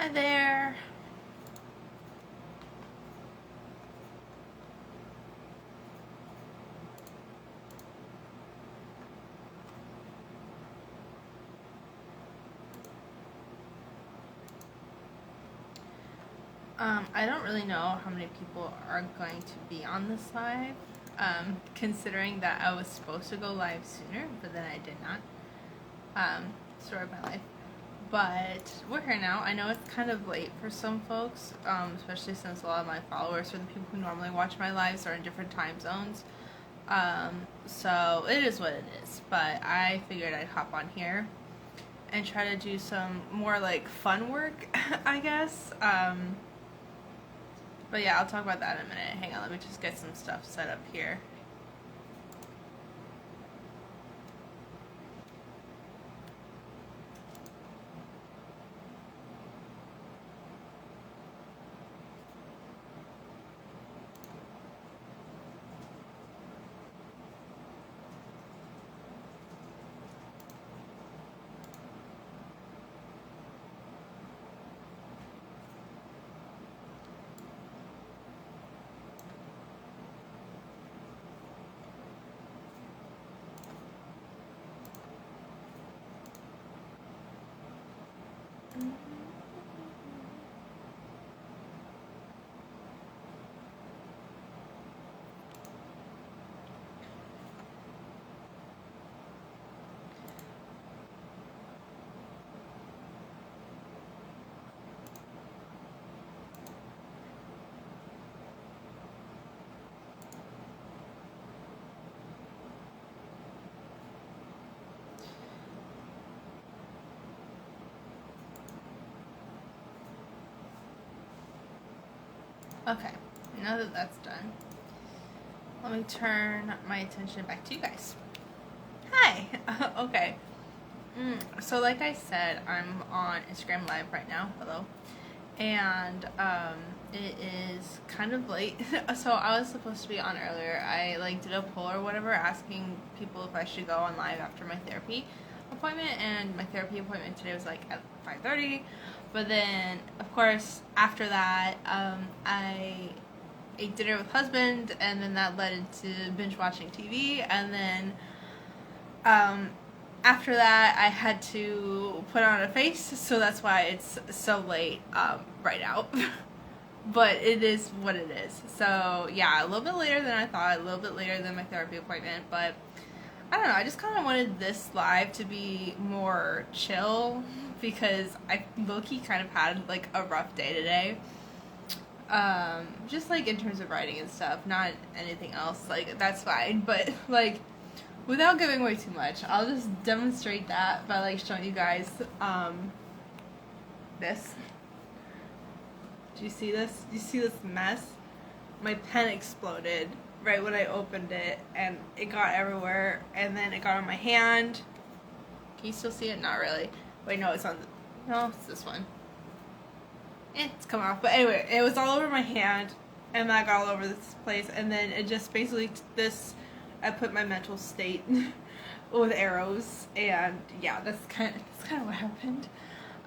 Hi there. I don't really know how many people are going to be on this live, considering that I was supposed to go live sooner, but then I did not. Story of my life. But we're here now. I know it's kind of late for some folks, especially since a lot of my followers or the people who normally watch my lives are in different time zones. So it is what it is. But I figured I'd hop on here and try to do some more like fun work, I guess. But yeah, I'll talk about that in a minute. Hang on, let me just get some stuff set up here. Okay, now that that's done, let me turn my attention back to you guys. Hi! Okay. So like I said, I'm on Instagram Live right now. Hello. And it is kind of late. So I was supposed to be on earlier. I did a poll or whatever asking people if I should go on live after my therapy appointment, and my therapy appointment today was at 5:30. But then, of course, after that, I ate dinner with husband, and then that led into binge watching TV, and then after that, I had to put on a face, so that's why it's so late right now. But it is what it is. So yeah, a little bit later than I thought, a little bit later than my therapy appointment, but I don't know, I just kind of wanted this live to be more chill because I low-key kind of had a rough day today. Just in terms of writing and stuff, not anything else. That's fine, but without giving away too much, I'll just demonstrate that by showing you guys this. Do you see this? Do you see this mess? My pen exploded right when I opened it, and it got everywhere, and then it got on my hand. Can you still see it? Not really. Wait, no, it's on the... No, it's this one. It's come off. But anyway, it was all over my hand, and that got all over this place, and then it just basically... I put my mental state with arrows, and yeah, that's kind of what happened.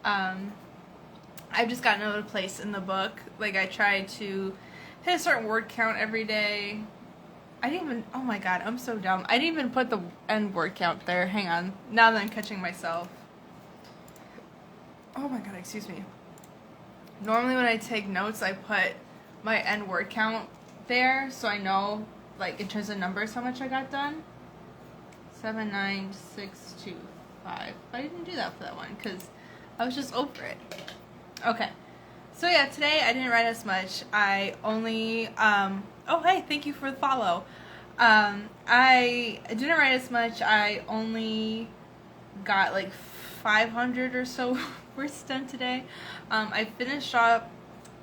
I've just gotten another place in the book. I tried to hit a certain word count every day. I didn't even, oh my god, I'm so dumb. I didn't even put the end word count there. Hang on. Now that I'm catching myself. Oh my god, excuse me. Normally when I take notes, I put my end word count there, so I know, in terms of numbers, how much I got done. 7, 9, 6, 2, 5. But I didn't do that for that one, because I was just over it. Okay. So yeah, today I didn't write as much. I only, oh hey, thank you for the follow. I didn't write as much. I only got 500 or so words done today. I finished up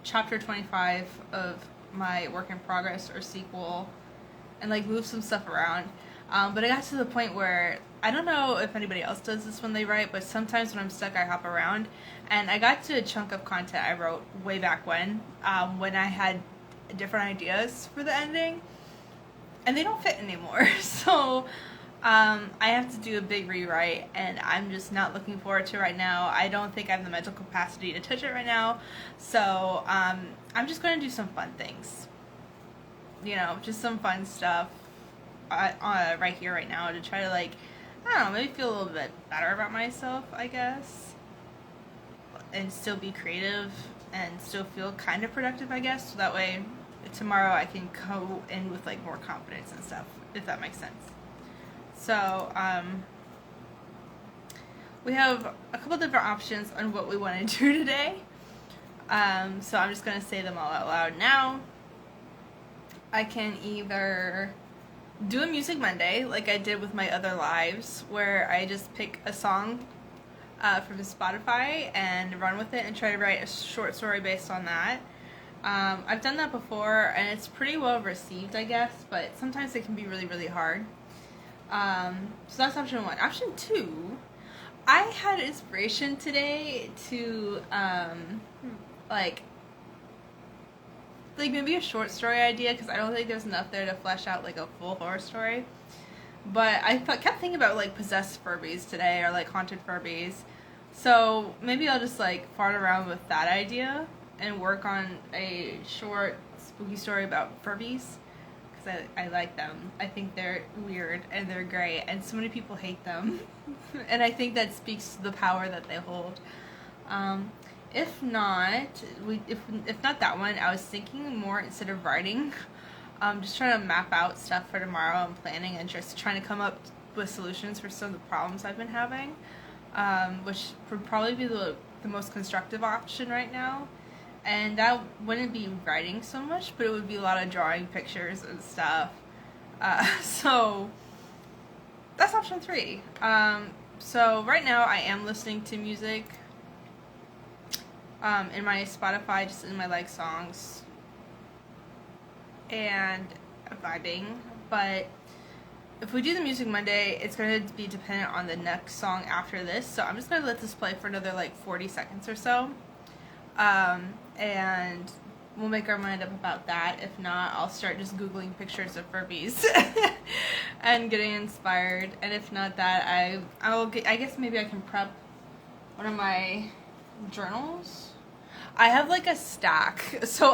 chapter 25 of my work in progress or sequel and moved some stuff around. But I got to the point where, I don't know if anybody else does this when they write, but sometimes when I'm stuck I hop around, and I got to a chunk of content I wrote way back when I had different ideas for the ending, and they don't fit anymore. So I have to do a big rewrite, and I'm just not looking forward to it right now. I don't think I have the mental capacity to touch it right now, so I'm just going to do some fun things. You know, just some fun stuff right here, right now, to try to, like, I don't know, maybe feel a little bit better about myself, I guess, and still be creative and still feel kind of productive, I guess, so that way tomorrow I can go in with, like, more confidence and stuff, if that makes sense. So, we have a couple different options on what we want to do today. So I'm just going to say them all out loud now. I can either do a Music Monday, like I did with my other lives, where I just pick a song from Spotify and run with it and try to write a short story based on that. I've done that before, and it's pretty well received, I guess, but sometimes it can be really, really hard. So that's option one. Option two, I had inspiration today to, like maybe a short story idea, because I don't think there's enough there to flesh out, like, a full horror story. But I kept thinking about, like, possessed Furbies today, or, like, haunted Furbies. So maybe I'll just, like, fart around with that idea and work on a short, spooky story about Furbies. I like them. I think they're weird and they're great, and so many people hate them. And I think that speaks to the power that they hold. If not that one, I was thinking more, instead of writing, just trying to map out stuff for tomorrow and planning, and just trying to come up with solutions for some of the problems I've been having, which would probably be the most constructive option right now. And that wouldn't be writing so much, but it would be a lot of drawing pictures and stuff. So that's option three. So right now I am listening to music in my Spotify, just in my like songs, and vibing. But if we do the Music Monday, it's going to be dependent on the next song after this. So I'm just going to let this play for another like 40 seconds or so. And we'll make our mind up about that. If not, I'll start just Googling pictures of Furbies and getting inspired. And if not that, I guess maybe I can prep one of my journals. I have like a stack. So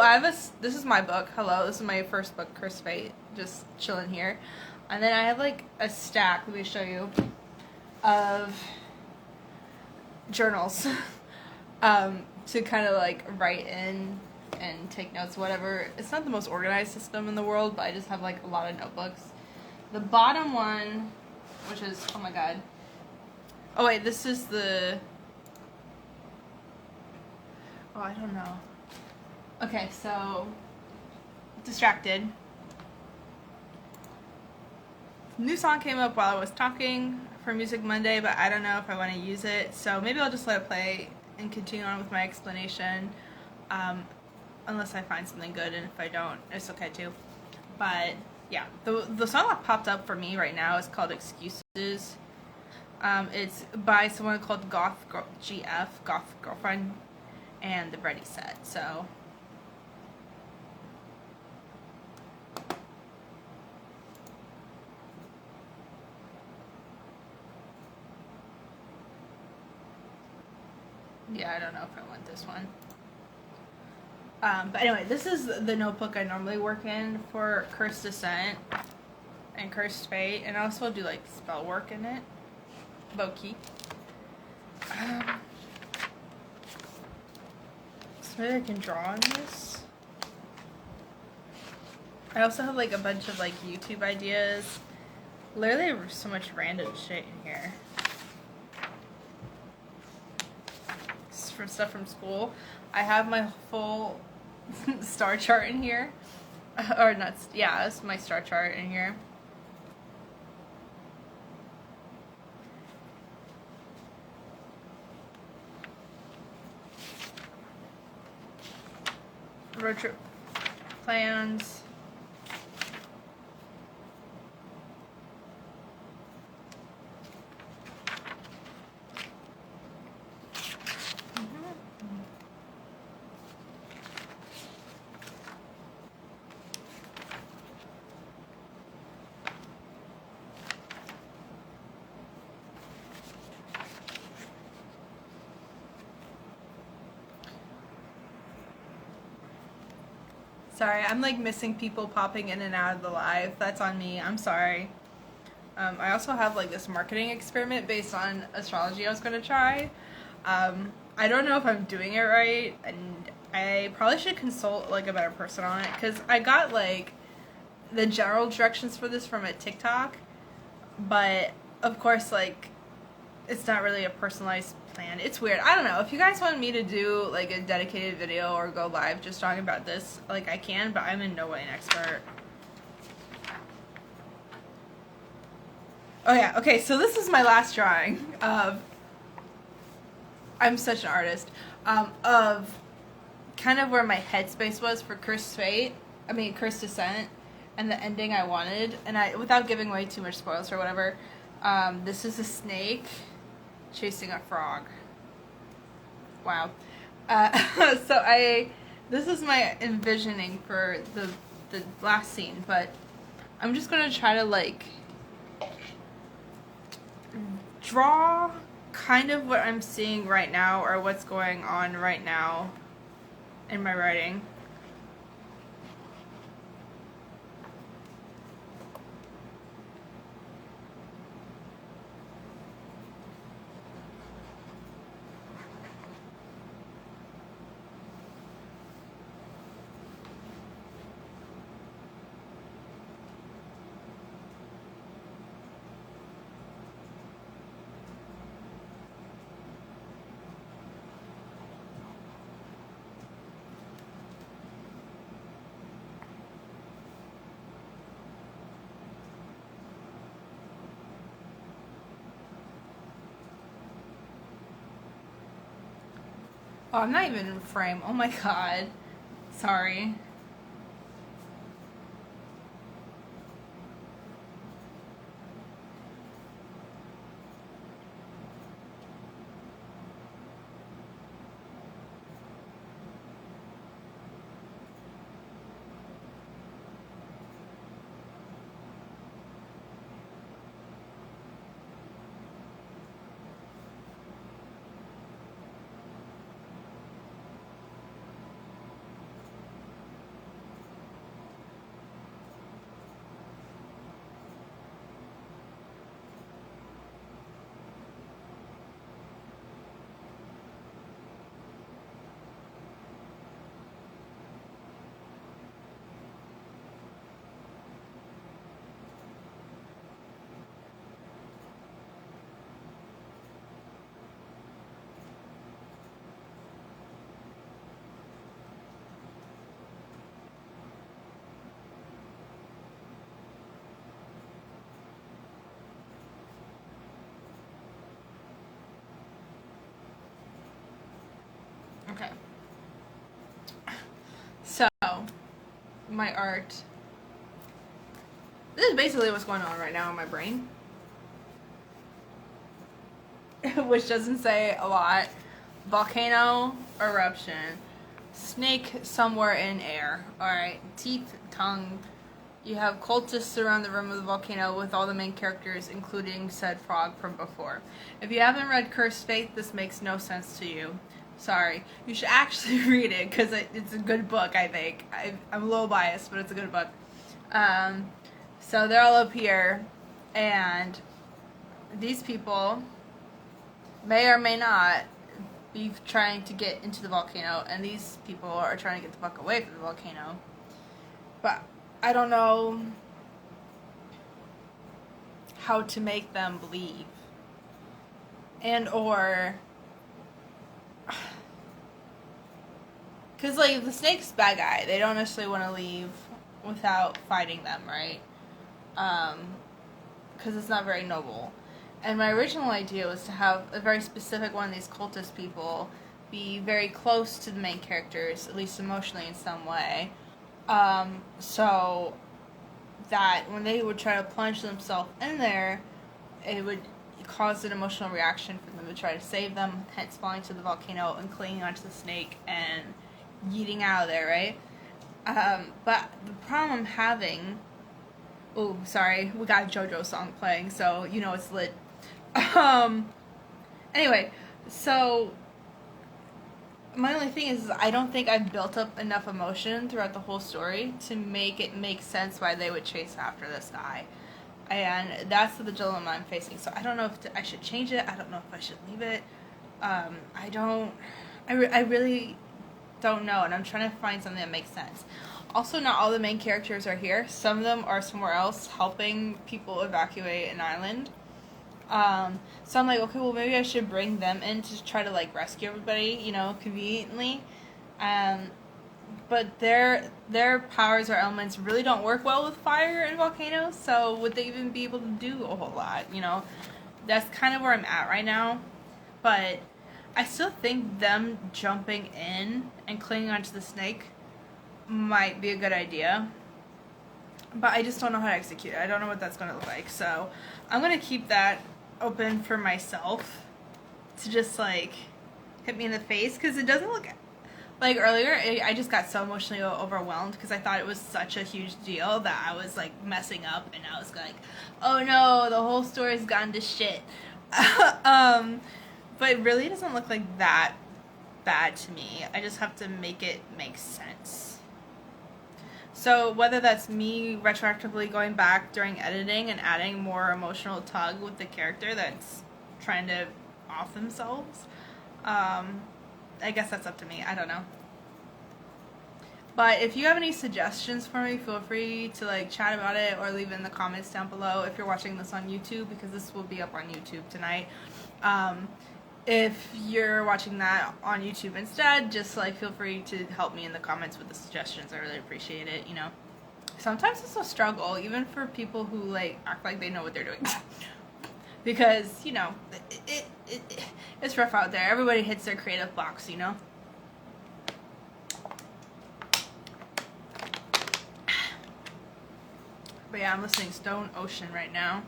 this is my book. Hello, this is my first book, Cursed Fate. Just chilling here. And then I have like a stack, let me show you, of journals. To kind of like write in and take notes, whatever. It's not the most organized system in the world, but I just have like a lot of notebooks. The bottom one, which is, oh my god. Oh wait, this is the, oh, I don't know. Okay, so, distracted. New song came up while I was talking for Music Monday, but I don't know if I want to use it, so maybe I'll just let it play and continue on with my explanation, unless I find something good, and if I don't, it's okay too. But yeah, the song that popped up for me right now is called Excuses. It's by someone called Goth Girlfriend, and the Ready Set. So yeah, I don't know if I want this one. But anyway, this is the notebook I normally work in for Cursed Descent and Cursed Fate, and I also do like spell work in it, low key. So maybe I can draw on this. I also have like a bunch of like YouTube ideas. Literally, there's so much random shit in here. From stuff from school. I have my full star chart in here. Or not, yeah, that's my star chart in here. Road trip plans. Sorry, I'm like missing people popping in and out of the live. That's on me. I'm sorry. I also have like this marketing experiment based on astrology I was going to try. I don't know if I'm doing it right, and I probably should consult like a better person on it, because I got like the general directions for this from a TikTok, but of course like it's not really a personalized plan. It's weird. I don't know. If you guys want me to do like a dedicated video or go live just talking about this, like I can, but I'm in no way an expert. Oh yeah, okay, so this is my last drawing of, I'm such an artist, of kind of where my headspace was for Cursed Descent, and the ending I wanted, and without giving away too much spoilers or whatever, this is a snake chasing a frog. Wow. This is my envisioning for the last scene, but I'm just gonna try to like draw kind of what I'm seeing right now, or what's going on right now in my writing. Oh, I'm not even in frame. Oh my god. Sorry. Okay. So, my art. This is basically what's going on right now in my brain. Which doesn't say a lot. Volcano, eruption. Snake somewhere in air. Alright. Teeth, tongue. You have cultists around the rim of the volcano with all the main characters, including said frog from before. If you haven't read Cursed Fate, this makes no sense to you. Sorry. You should actually read it, because it's a good book, I think. I'm a little biased, but it's a good book. So they're all up here, and these people may or may not be trying to get into the volcano, and these people are trying to get the fuck away from the volcano. But I don't know how to make them believe. And or... Because, like, if the snake's bad guy, they don't necessarily want to leave without fighting them, right? Because it's not very noble. And my original idea was to have a very specific one of these cultist people be very close to the main characters, at least emotionally in some way. So that when they would try to plunge themselves in there, it would cause an emotional reaction for them to try to save them, hence falling to the volcano and clinging onto the snake and yeeting out of there, right? But the problem I'm having... Oh, sorry, we got a JoJo song playing, so you know it's lit. Anyway, so My only thing is I don't think I've built up enough emotion throughout the whole story to make it make sense why they would chase after this guy. And that's the dilemma I'm facing. So I don't know if I should change it. I don't know if I should leave it. I really don't know, and I'm trying to find something that makes sense. Also, not all the main characters are here. Some of them are somewhere else helping people evacuate an island. So I'm like, okay, well, maybe I should bring them in to try to, like, rescue everybody, you know, conveniently. But their powers or elements really don't work well with fire and volcanoes, so would they even be able to do a whole lot, you know? That's kind of where I'm at right now. But I still think them jumping in and clinging onto the snake might be a good idea. But I just don't know how to execute it. I don't know what that's going to look like. So I'm going to keep that open for myself to just, like, hit me in the face. Because it doesn't look... Like, earlier, I just got so emotionally overwhelmed because I thought it was such a huge deal that I was, like, messing up. And I was like, oh no, the whole story's gone to shit. But it really doesn't look like that bad to me. I just have to make it make sense. So whether that's me retroactively going back during editing and adding more emotional tug with the character that's trying to off themselves, I guess that's up to me. I don't know. But if you have any suggestions for me, feel free to, like, chat about it or leave it in the comments down below if you're watching this on YouTube, because this will be up on YouTube tonight. If you're watching that on YouTube instead, just, like, feel free to help me in the comments with the suggestions. I really appreciate it, you know. Sometimes it's a struggle, even for people who, like, act like they know what they're doing. Because, you know, it's rough out there. Everybody hits their creative blocks, you know. But yeah, I'm listening to Stone Ocean right now.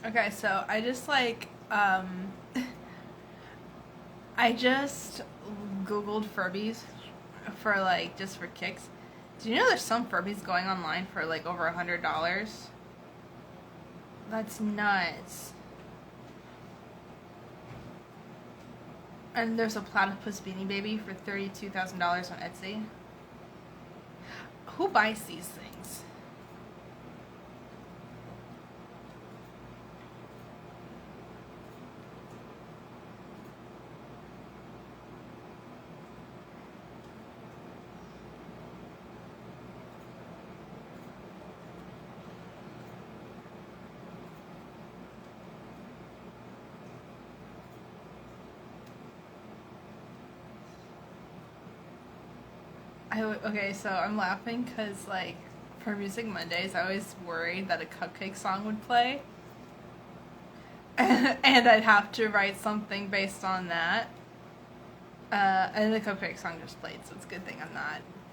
Okay, so I just, like, I just Googled Furbies for, like, just for kicks. Do you know there's some Furbies going online for, like, over $100? That's nuts. And there's a platypus Beanie Baby for $32,000 on Etsy. Who buys these things? Okay, so I'm laughing because, like, for Music Mondays, I always worried that a Cupcake song would play. And I'd have to write something based on that. And the Cupcake song just played, so it's a good thing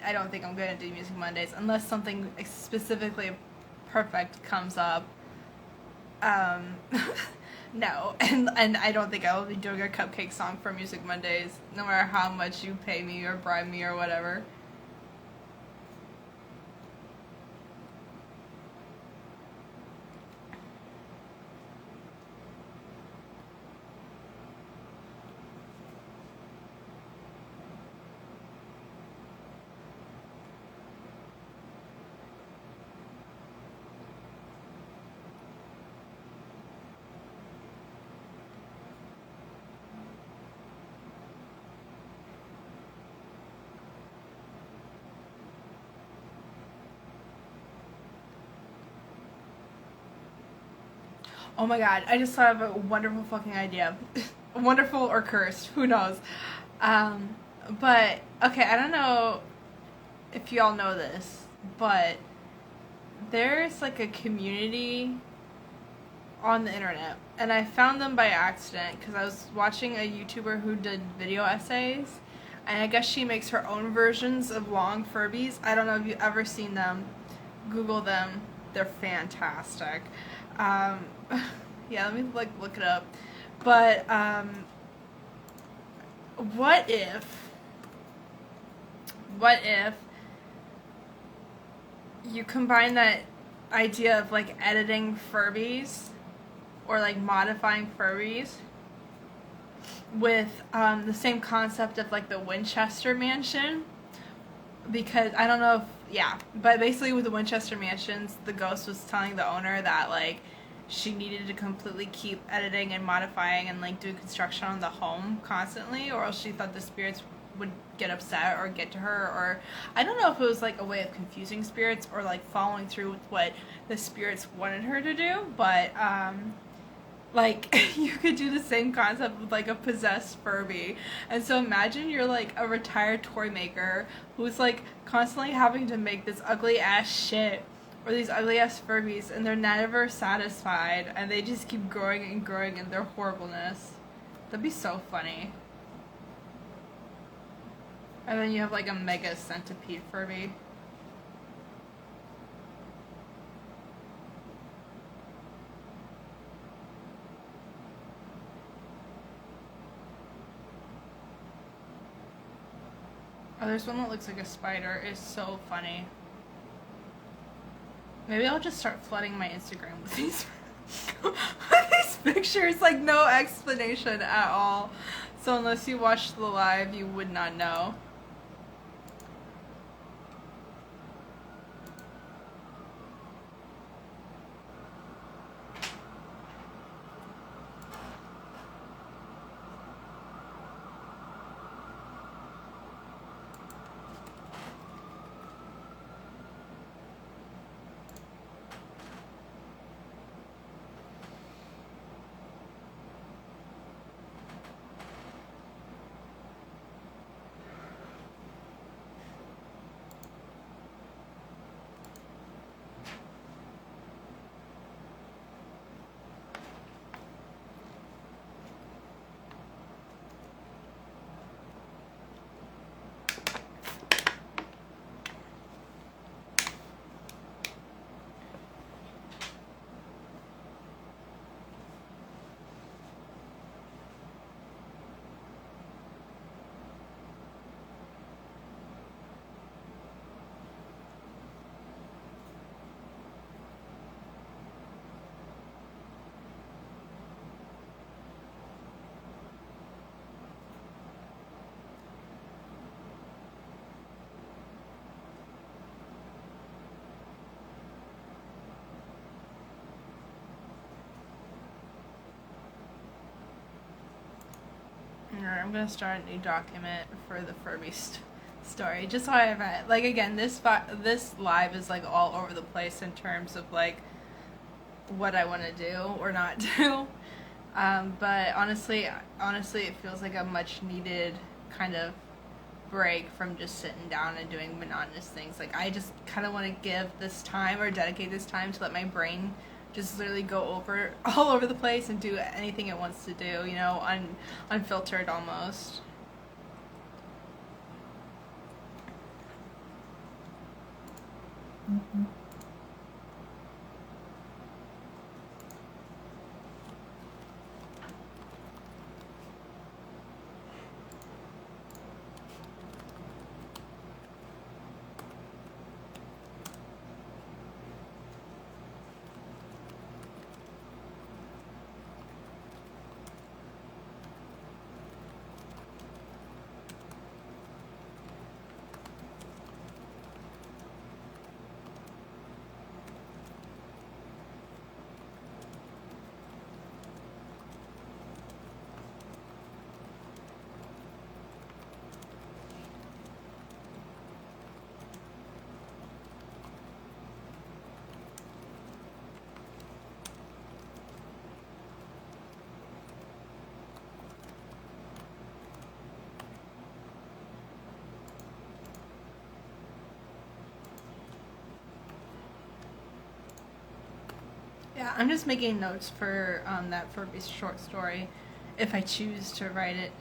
I don't think I'm going to do Music Mondays unless something specifically perfect comes up. No, and I don't think I will be doing a Cupcake song for Music Mondays, no matter how much you pay me or bribe me or whatever. Oh my god, I just thought of a wonderful fucking idea. Wonderful or cursed, who knows. But, okay, I don't know if y'all know this, but there's, like, a community on the internet, and I found them by accident because I was watching a YouTuber who did video essays, And I guess she makes her own versions of long Furbies. I don't know if you've ever seen them. Google them. They're fantastic. Yeah, let me look it up. But what if you combine that idea of like editing Furbies or like modifying Furbies with the same concept of like the Winchester Mansion? Because I don't know if, yeah, but basically with the Winchester Mansions, the ghost was telling the owner that like she needed to completely keep editing and modifying and like doing construction on the home constantly, or else she thought the spirits would get upset or get to her, or I don't know if it was like a way of confusing spirits or like following through with what the spirits wanted her to do, but like you could do the same concept with like a possessed Furby. And so imagine you're like a retired toy maker who's like constantly having to make this ugly ass shit or these ugly ass Furbies, and they're never satisfied and they just keep growing and growing in their horribleness. That'd be so funny. And then you have like a mega centipede Furby. Oh, there's one that looks like a spider. It's so funny. Maybe I'll just start flooding my Instagram with these these pictures, like no explanation at all. So unless you watched the live, you would not know. Alright, I'm gonna start a new document for the Furby story. Just so I have it. Like, again, this live is like all over the place in terms of like what I want to do or not do. But honestly, it feels like a much needed kind of break from just sitting down and doing monotonous things. Like, I just kind of want to give this time or dedicate this time to let my brain just literally go all over the place and do anything it wants to do, you know, unfiltered almost. Mm-hmm. Yeah, I'm just making notes for that Furbies short story, if I choose to write it.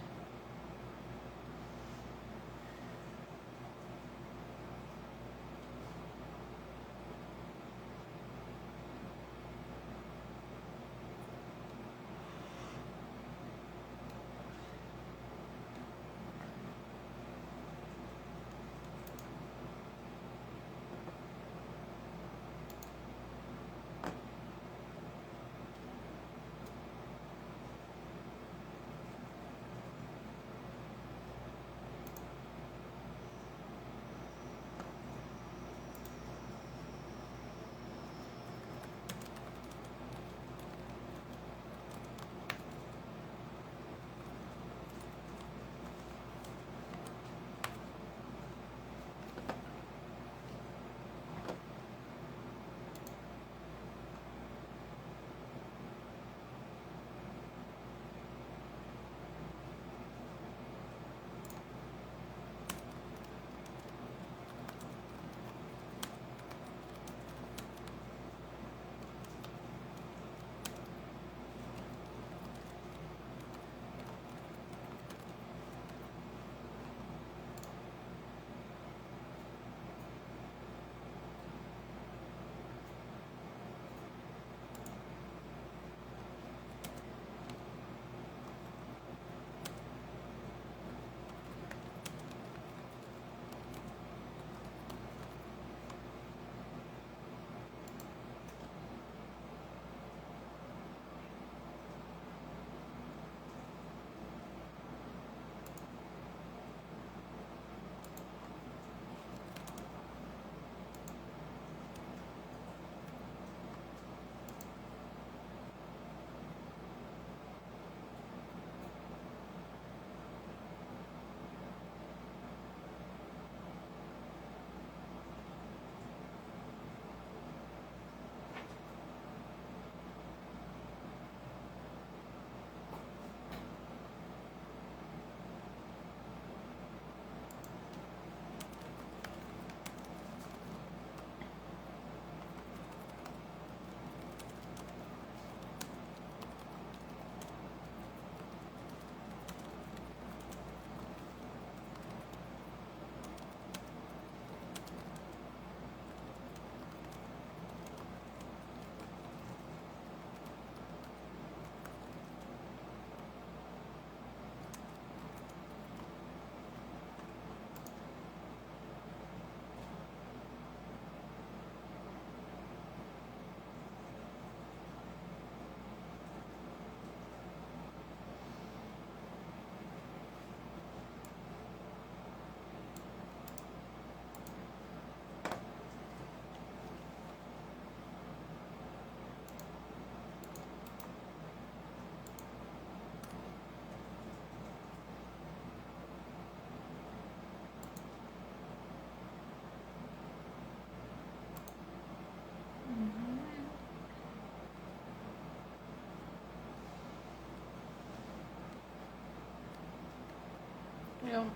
You know.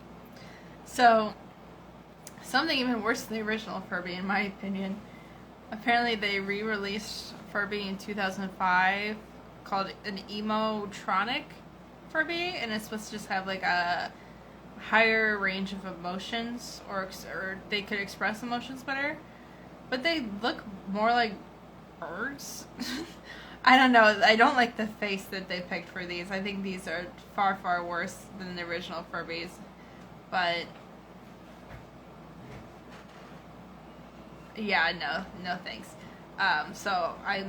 So, something even worse than the original Furby, in my opinion. Apparently, they re-released Furby in 2005 called an Emotronic Furby, and it's supposed to just have like a higher range of emotions, or they could express emotions better. But they look more like birds. I don't know. I don't like the face that they picked for these. I think these are far, far worse than the original Furbies. But yeah, no thanks. So I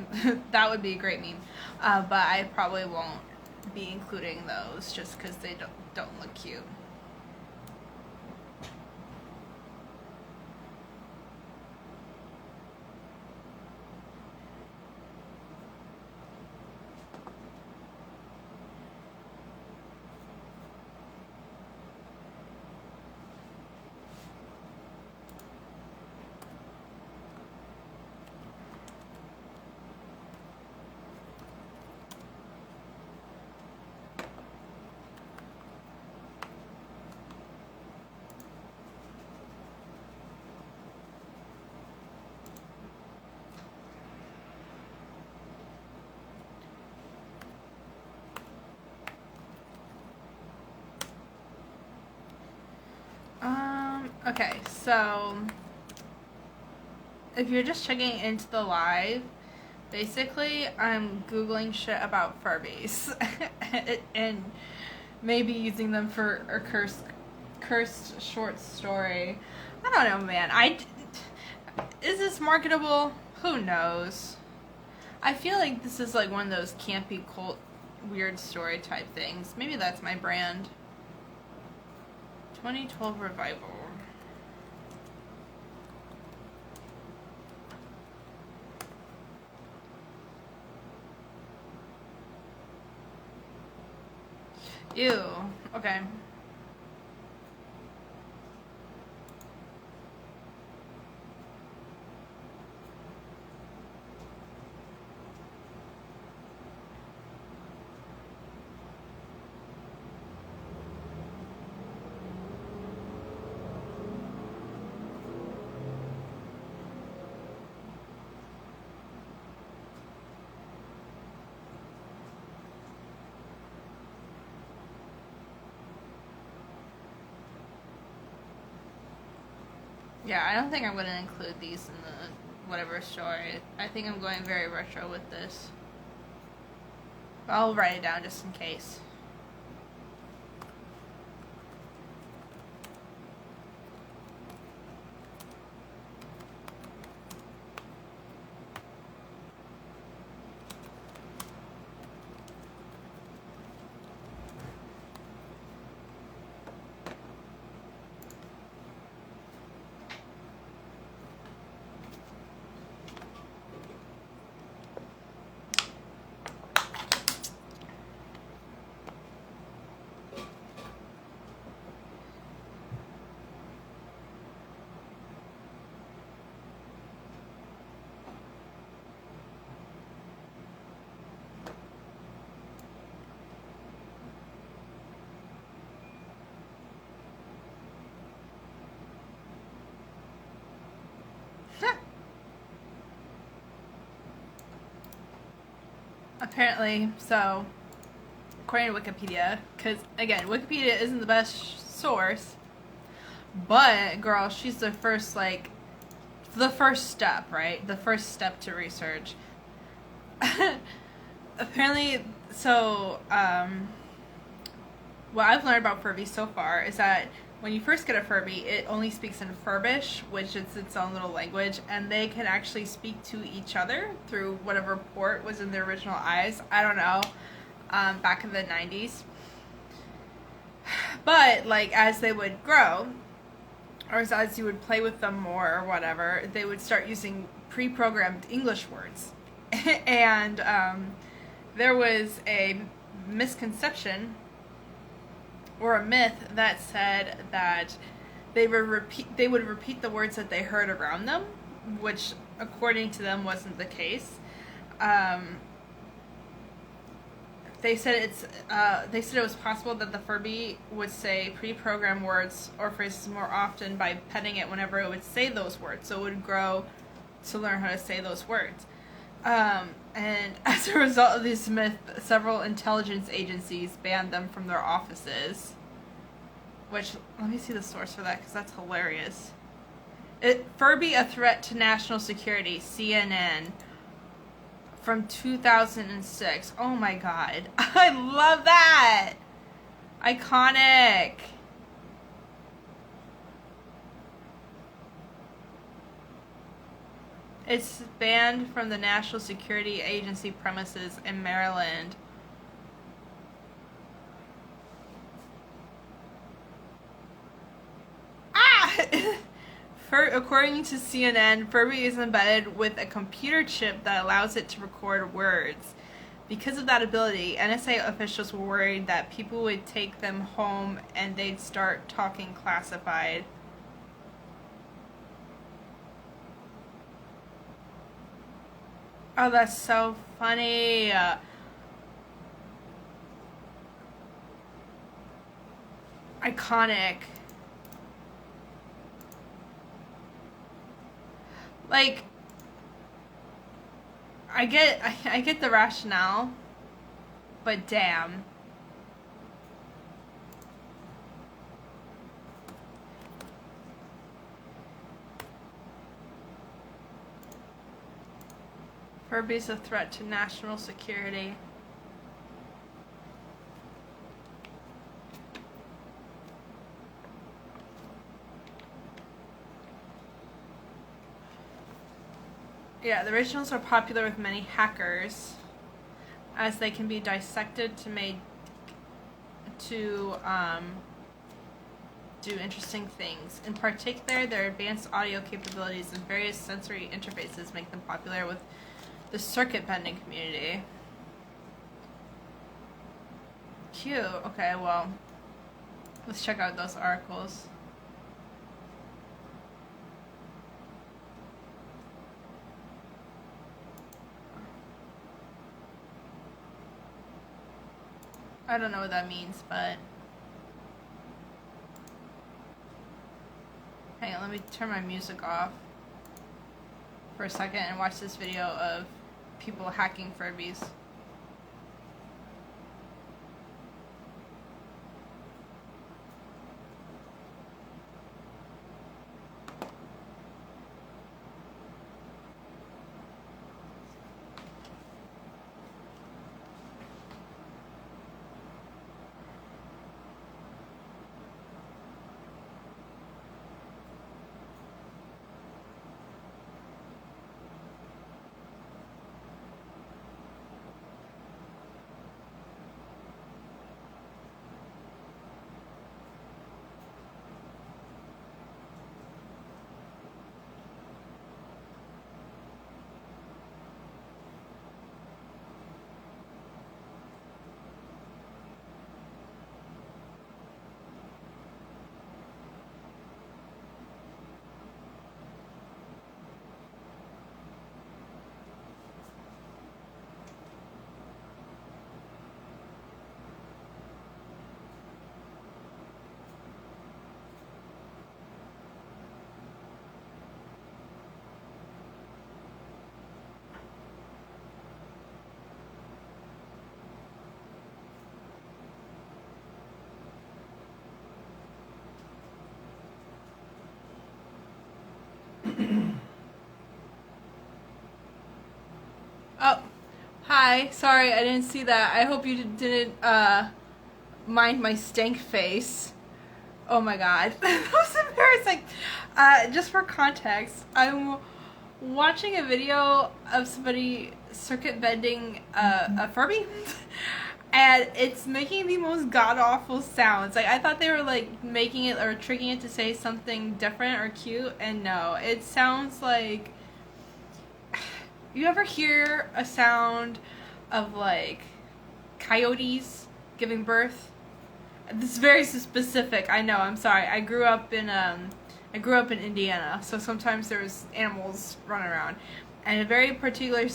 that would be a great meme. But I probably won't be including those just because they don't look cute. Okay, so if you're just checking into the live, basically I'm Googling shit about Furbies and maybe using them for a cursed short story. I don't know, man. Is this marketable? Who knows? I feel like this is like one of those campy cult weird story type things. Maybe that's my brand. 2012 revival. Ew. Okay. Yeah, I don't think I'm going to include these in the whatever story. I think I'm going very retro with this. I'll write it down just in case. Apparently, so, according to Wikipedia, because, again, Wikipedia isn't the best source, but, girl, she's the first step, right? The first step to research. Apparently, so, what I've learned about Furbies so far is that when you first get a Furby, it only speaks in Furbish, which is its own little language, and they can actually speak to each other through whatever port was in their original eyes. I don't know, back in the 90s. But, like, as they would grow, or as you would play with them more or whatever, they would start using pre-programmed English words. And there was a misconception or a myth that said that they would repeat the words that they heard around them, which according to them wasn't the case. they said it was possible that the Furby would say pre-programmed words or phrases more often by petting it whenever it would say those words, so it would grow to learn how to say those words. And as a result of this myth, several intelligence agencies banned them from their offices. Which, let me see the source for that, because that's hilarious. Furby, a threat to national security, CNN, from 2006. Oh my god. I love that! Iconic! It's banned from the National Security Agency premises in Maryland. According to CNN, Furby is embedded with a computer chip that allows it to record words. Because of that ability, NSA officials were worried that people would take them home and they'd start talking classified. Oh, that's so funny. Iconic. Like, I get the rationale, but damn. Furby's a threat to national security. Yeah, the originals are popular with many hackers, as they can be dissected to do interesting things. In particular, their advanced audio capabilities and various sensory interfaces make them popular with the circuit bending community. Cute. Okay, well, let's check out those articles. I don't know what that means, but hang on, let me turn my music off for a second and watch this video of people hacking Furbies. Oh, hi. Sorry, I didn't see that. I hope you didn't mind my stank face. Oh my god. That was embarrassing. Just for context, I'm watching a video of somebody circuit bending a Furby. And it's making the most god-awful sounds. Like, I thought they were, like, making it or tricking it to say something different or cute, and no. It sounds like... You ever hear a sound of, like, coyotes giving birth? This is very specific, I know, I'm sorry. I grew up in Indiana, so sometimes there's animals running around. And a very particular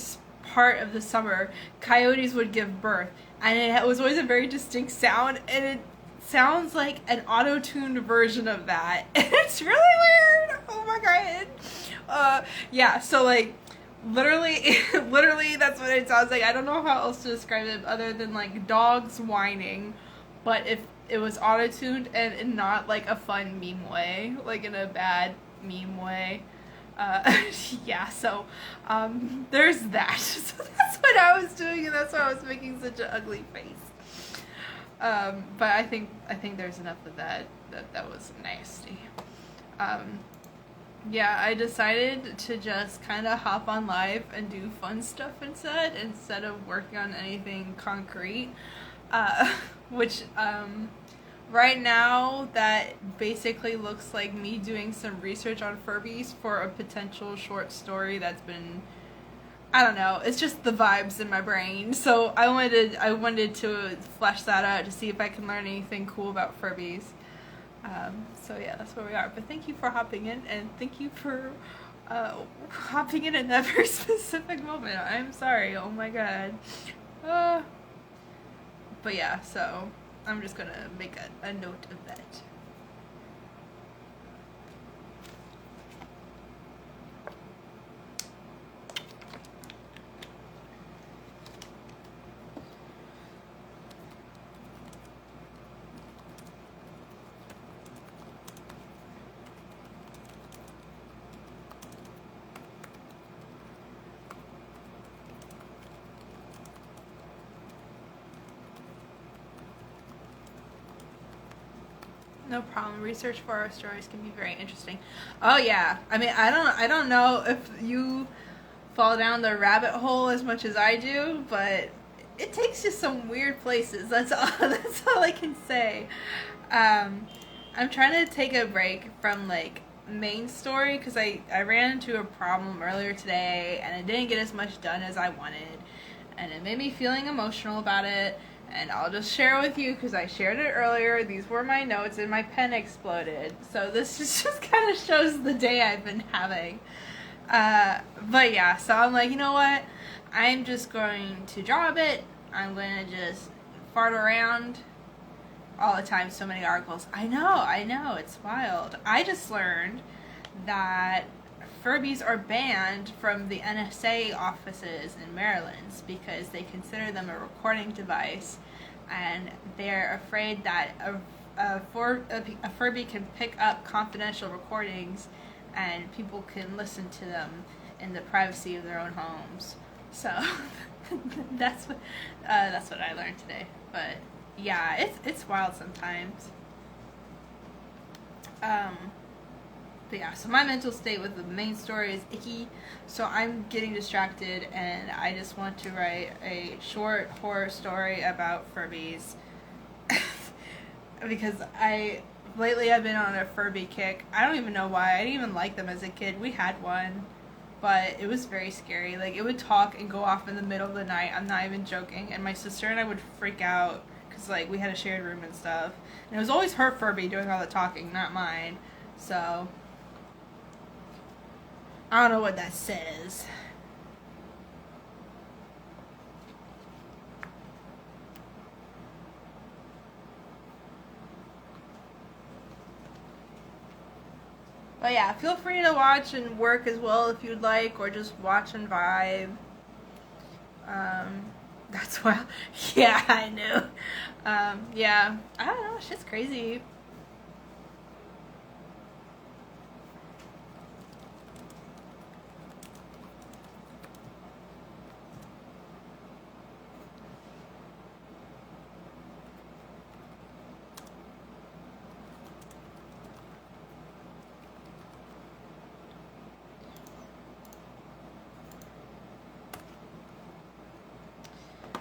part of the summer, coyotes would give birth, and it was always a very distinct sound, and it sounds like an auto-tuned version of that. And it's really weird. Oh my god. Yeah, so like literally that's what it sounds like. I don't know how else to describe it other than like dogs whining, but if it was auto-tuned and not like a fun meme way, like in a bad meme way. Yeah, so there's that. So that's what I was doing, and that's why I was making such an ugly face. But I think there's enough of that was nasty. Yeah, I decided to just kind of hop on live and do fun stuff instead of working on anything concrete. Which right now that basically looks like me doing some research on Furbies for a potential short story that's been, I don't know, it's just the vibes in my brain. So I wanted to flesh that out to see if I can learn anything cool about Furbies. So yeah, that's where we are. But thank you for hopping in, and thank you for hopping in that very specific moment. I'm sorry. Oh my god. But yeah, so I'm just gonna make a note of that. No problem. Research for our stories can be very interesting. Oh yeah. I mean, I don't know if you fall down the rabbit hole as much as I do, but it takes you some weird places. That's all I can say. I'm trying to take a break from like main story because I ran into a problem earlier today and I didn't get as much done as I wanted, and it made me feeling emotional about it. And I'll just share with you because I shared it earlier. These were my notes and my pen exploded. So this just kind of shows the day I've been having. But yeah, so I'm like, you know what? I'm just going to draw a bit. I'm going to just fart around all the time. So many articles. I know. It's wild. I just learned that Furbies are banned from the NSA offices in Maryland because they consider them a recording device, and they're afraid that a Furby can pick up confidential recordings and people can listen to them in the privacy of their own homes. So that's what I learned today. But yeah, it's wild sometimes. But yeah, so my mental state with the main story is icky, so I'm getting distracted, and I just want to write a short horror story about Furbies. Because lately I've been on a Furby kick. I don't even know why. I didn't even like them as a kid. We had one, but it was very scary. Like, it would talk and go off in the middle of the night. I'm not even joking. And my sister and I would freak out, because, like, we had a shared room and stuff. And it was always her Furby doing all the talking, not mine. So I don't know what that says. But yeah, feel free to watch and work as well if you'd like, or just watch and vibe. That's why. Yeah, I know. Yeah, I don't know. Shit's crazy.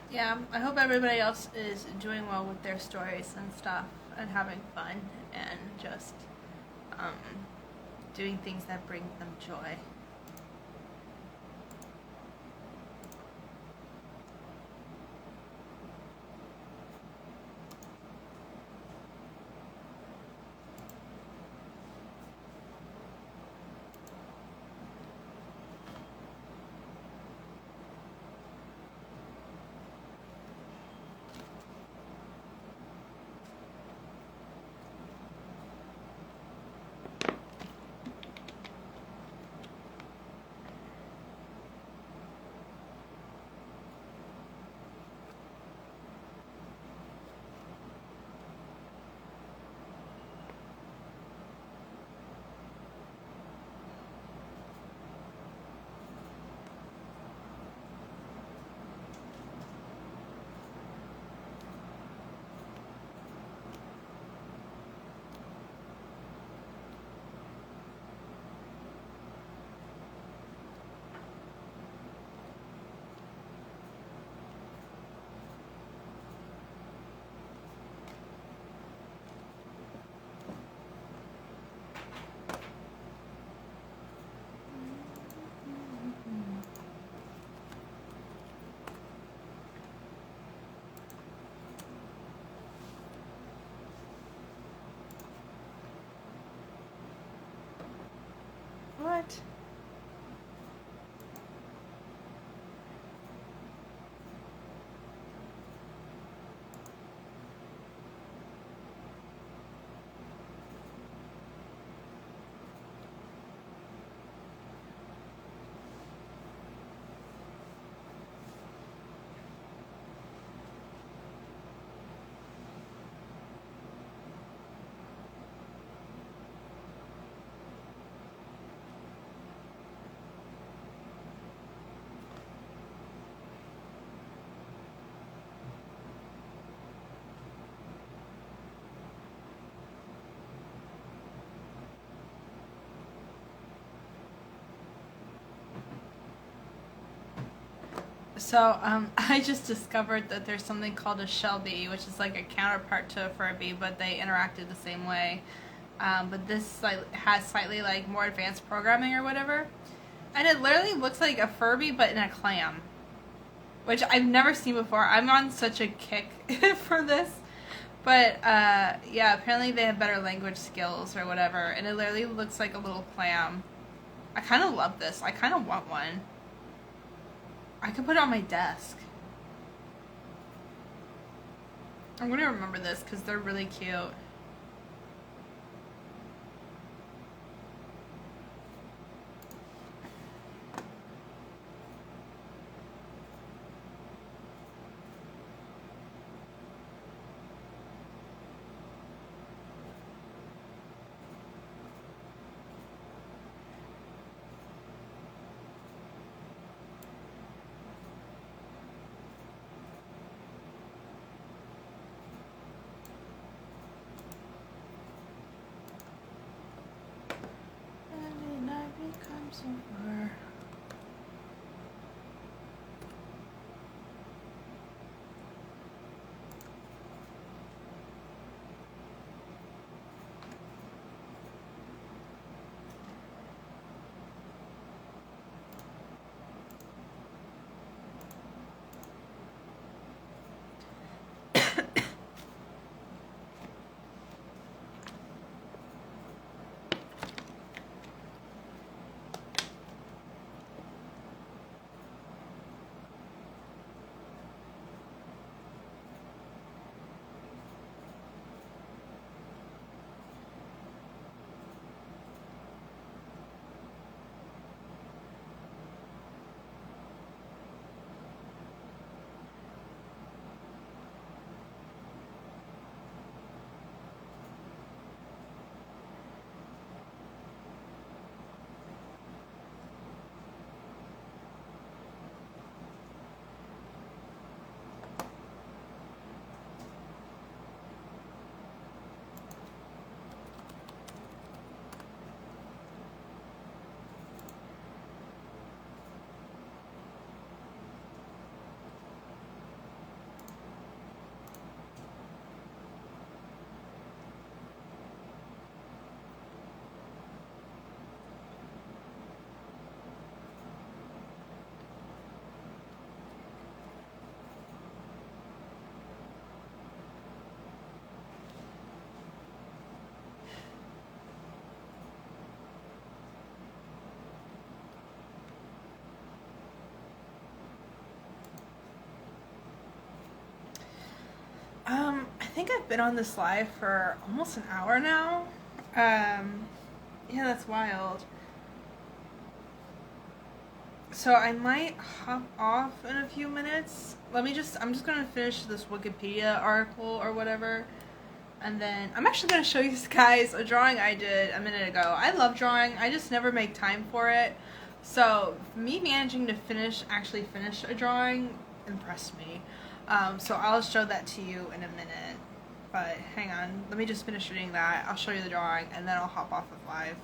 Yeah, I hope everybody else is doing well with their stories and stuff, and having fun, and just doing things that bring them joy. So, I just discovered that there's something called a Shelby, which is like a counterpart to a Furby, but they interacted the same way. But this has slightly like more advanced programming or whatever, and it literally looks like a Furby but in a clam, which I've never seen before. I'm on such a kick for this, but yeah, apparently they have better language skills or whatever, and it literally looks like a little clam. I kind of love this. I kind of want one. I could put it on my desk. I'm gonna remember this because they're really cute. And night becomes over. I think I've been on this live for almost an hour now. Yeah, that's wild. So I might hop off in a few minutes. I'm just gonna finish this Wikipedia article or whatever. And then I'm actually gonna show you guys a drawing I did a minute ago. I love drawing, I just never make time for it. So me managing to actually finish a drawing impressed me. So I'll show that to you in a minute. But hang on, let me just finish reading that. I'll show you the drawing and then I'll hop off of live.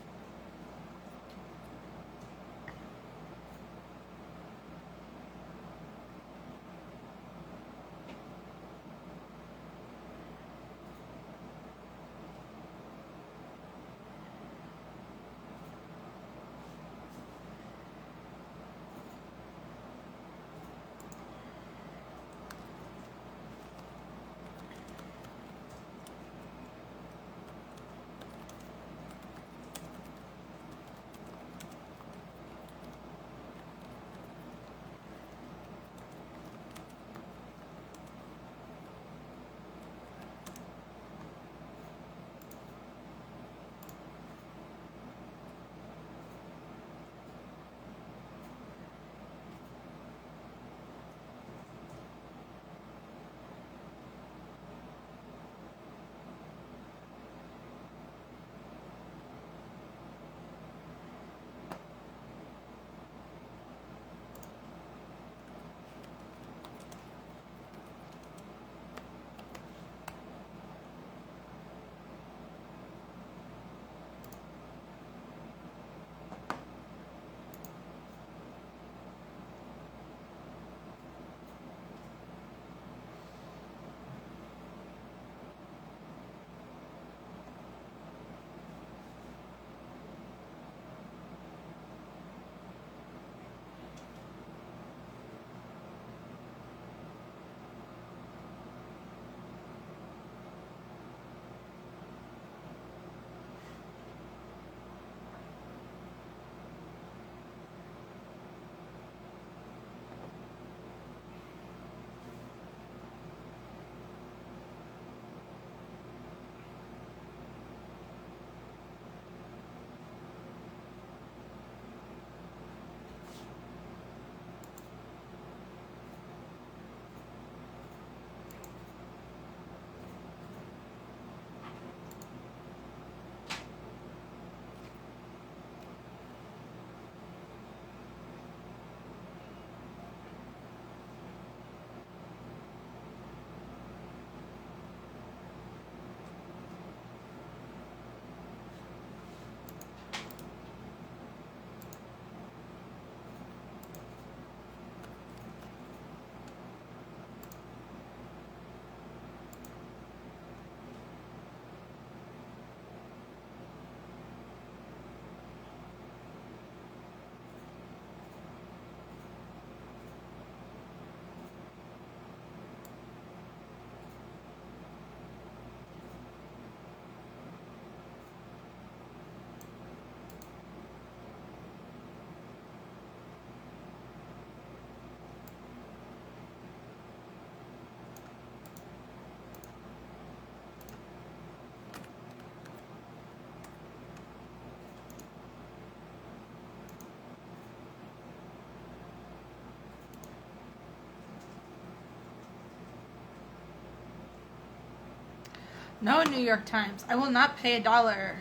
No New York Times. I will not pay $1.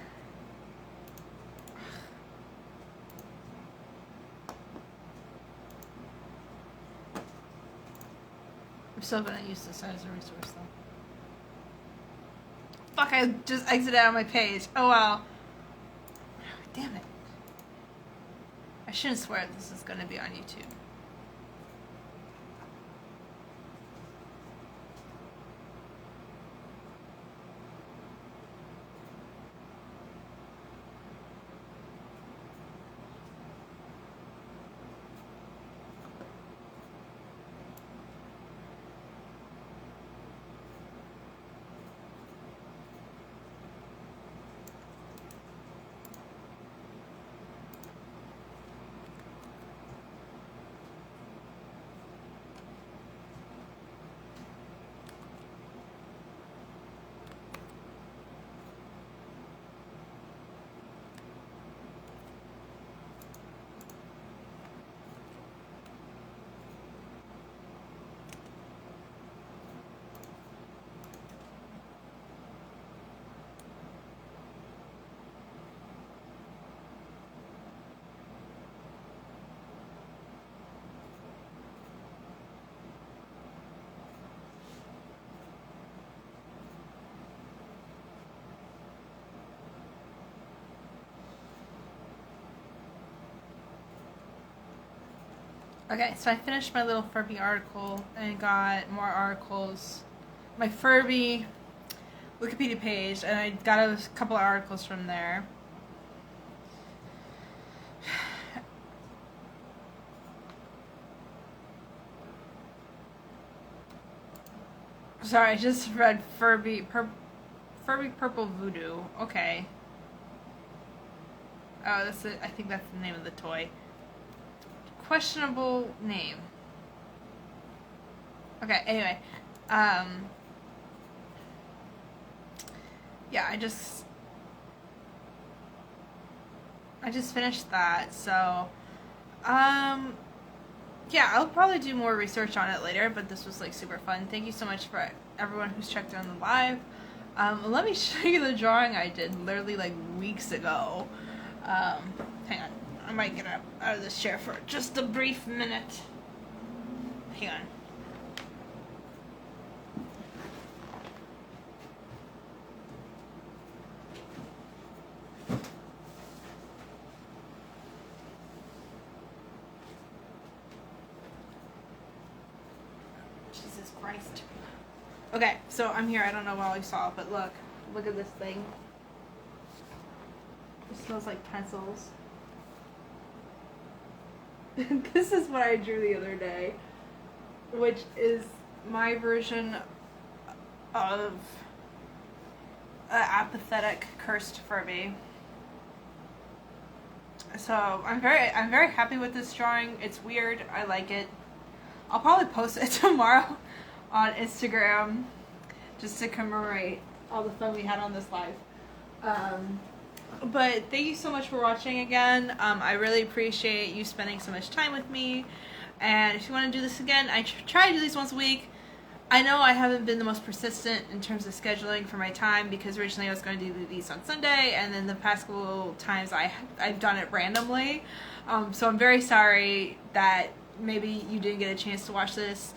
I'm still gonna use this as a resource though. Fuck, I just exited out of my page. Oh well. Damn it. I shouldn't swear this is gonna be on YouTube. Okay, so I finished my little Furby article and got more articles. My Furby Wikipedia page, and I got a couple of articles from there. Sorry, I just read Furby Purple Voodoo. Okay. Oh, that's it. I think that's the name of the toy. Questionable name. Okay, anyway. Yeah, I just finished that, so yeah, I'll probably do more research on it later, but this was like super fun. Thank you so much for everyone who's checked in on the live. Let me show you the drawing I did literally like weeks ago. Hang on. I might get up out of this chair for just a brief minute. Hang on. Jesus Christ. Okay, so I'm here. I don't know why you saw it, but look at this thing. It smells like pencils. This is what I drew the other day, which is my version of an apathetic cursed Furby. So I'm very happy with this drawing. It's weird. I like it. I'll probably post it tomorrow on Instagram just to commemorate all the fun we had on this live. But thank you so much for watching again. I really appreciate you spending so much time with me. And if you want to do this again, I try to do these once a week. I know I haven't been the most persistent in terms of scheduling for my time, because originally I was going to do these on Sunday, and then the past couple times I've done it randomly. So I'm very sorry that maybe you didn't get a chance to watch this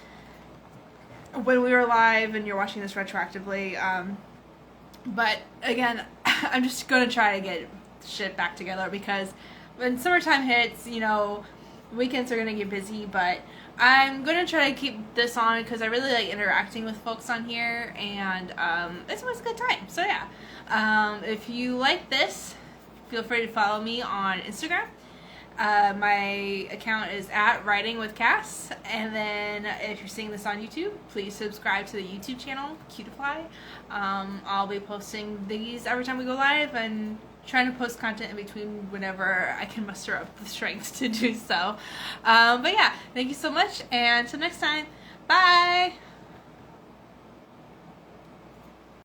when we were live and you're watching this retroactively. But again, I'm just going to try to get shit back together, because when summertime hits, you know, weekends are going to get busy, but I'm going to try to keep this on because I really like interacting with folks on here, and it's always a good time. So yeah, if you like this, feel free to follow me on Instagram. My account is @writingwithcass, and then if you're seeing this on YouTube, please subscribe to the YouTube channel Kutiefly. I'll be posting these every time we go live, and trying to post content in between whenever I can muster up the strength to do so. But yeah, thank you so much, and until next time, bye!